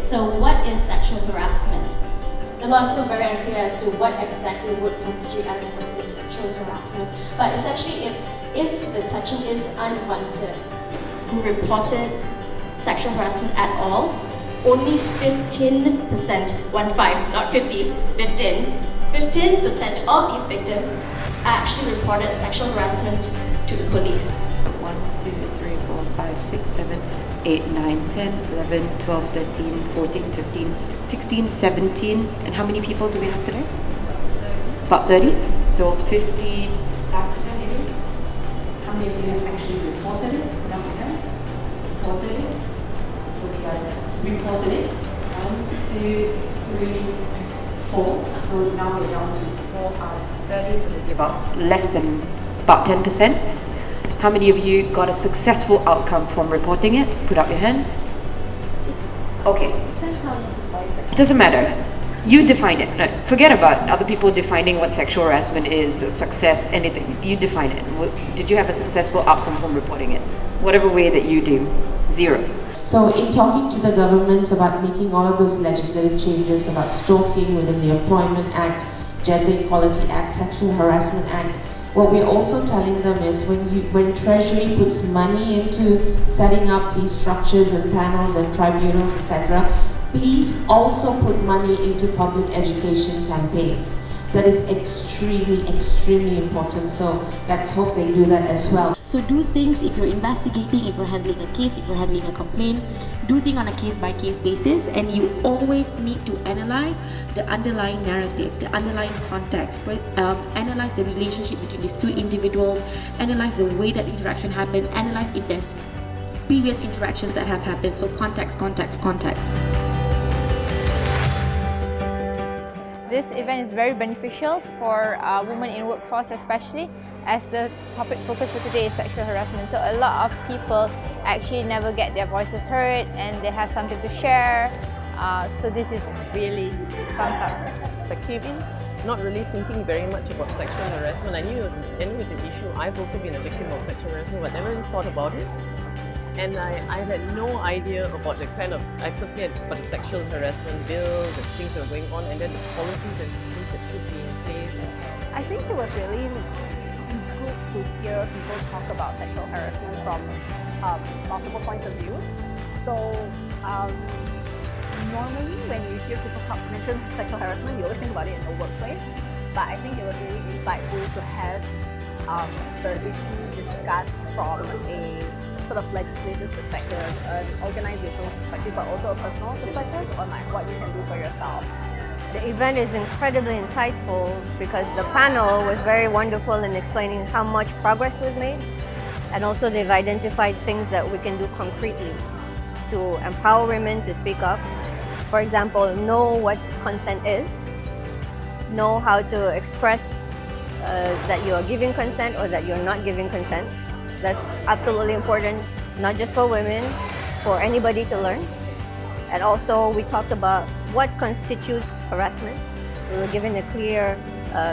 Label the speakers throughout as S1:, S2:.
S1: So what is sexual harassment? The law is still very unclear as to what exactly would constitute as what is sexual harassment. But essentially it's if the touching is unwanted. Who reported sexual harassment at all, only 15%, 15, not 50, 15% of these victims actually reported sexual harassment to the police.
S2: 1, 2, 3, 4, 5, 6, 7, 8, 9, 10, 11, 12, 13, 14, 15, 16, 17. And how many people do we have today? About 30. So 55% maybe. How many of you have actually reported it? Put up your hand. Reported it. So we got reported it. 1, 2, 3, 4. So now we're down to 4 out of 30. So maybe about less than about 10%. How many of you got a successful outcome from reporting it? Put up your hand. Okay. It doesn't matter. You define it. Forget about other people defining what sexual harassment is, success, anything. You define it. Did you have a successful outcome from reporting it? Whatever way that you do. 0.
S3: So in talking to the governments about making all of those legislative changes about stalking within the Employment Act, Gender Equality Act, Sexual Harassment Act, what we're also telling them is when Treasury puts money into setting up these structures and panels and tribunals, etc., please also put money into public education campaigns. That is extremely, extremely important. So let's hope they do that as well.
S4: So do things if you're investigating, if you're handling a case, if you're handling a complaint, do things on a case-by-case basis, and you always need to analyze the underlying narrative, the underlying context, analyze the relationship between these two individuals, analyze the way that interaction happened, analyze if there's previous interactions that have happened. So context.
S5: This event is very beneficial for women in workforce, especially as the topic focus for today is sexual harassment. So a lot of people actually never get their voices heard and they have something to share. So this is really fun.
S6: I came in not really thinking very much about sexual harassment. I knew it's an issue. I've also been a victim of sexual harassment, but never really thought about it. And I had no idea about the kind of, I firstly had about the sexual harassment bill, the things that were going on, and then the policies and systems that should be in place.
S7: I think it was really good to hear people talk about sexual harassment from multiple points of view. So normally when you hear people mention sexual harassment, you always think about it in the workplace. But I think it was really insightful to have the issue discussed from a sort of legislator's perspective, an organizational perspective, but also a personal perspective on like what you can do for yourself.
S8: The event is incredibly insightful because the panel was very wonderful in explaining how much progress was made, and also they've identified things that we can do concretely to empower women to speak up. For example, know what consent is, know how to express that you are giving consent or that you're not giving consent. That's absolutely important, not just for women, for anybody to learn. And also we talked about what constitutes harassment. We were given a clear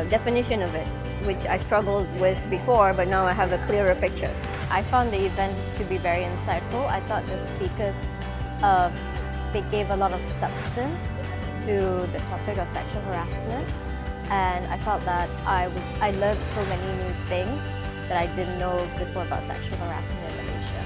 S8: definition of it, which I struggled with before, but now I have a clearer picture.
S9: I found the event to be very insightful. I thought the speakers, they gave a lot of substance to the topic of sexual harassment. And I felt that I learned so many new things that I didn't know before about sexual harassment in Malaysia.